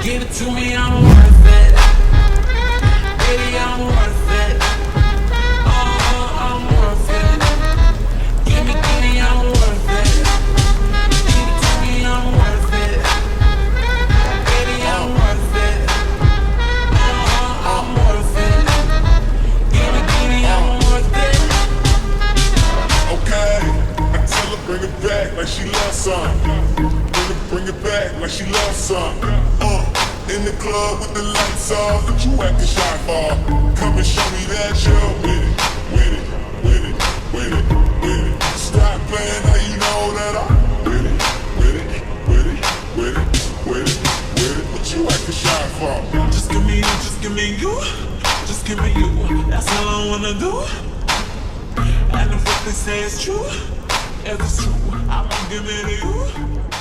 Give it to me, I'm worth it. Baby, I'm worth it. Oh, I'm worth it. Give me, I'm worth it. Give it to me, I'm worth it. Baby, I'm worth it. Oh, I'm worth it. Give me, I'm worth it. Okay, I tell her bring it back like she loves some. Bring it back like she loves some. In the club with the lights off, what you acting shy for? Come and show me that you're with it, with it, with it, with it, with it. Stop playing, now you know that I'm with it, with it, with it, with it, with it, with it. What you acting shy for? Just give me you, just give me you, just give me you. That's all I wanna do. And if what they say is true, if it's true, I'ma give it to you.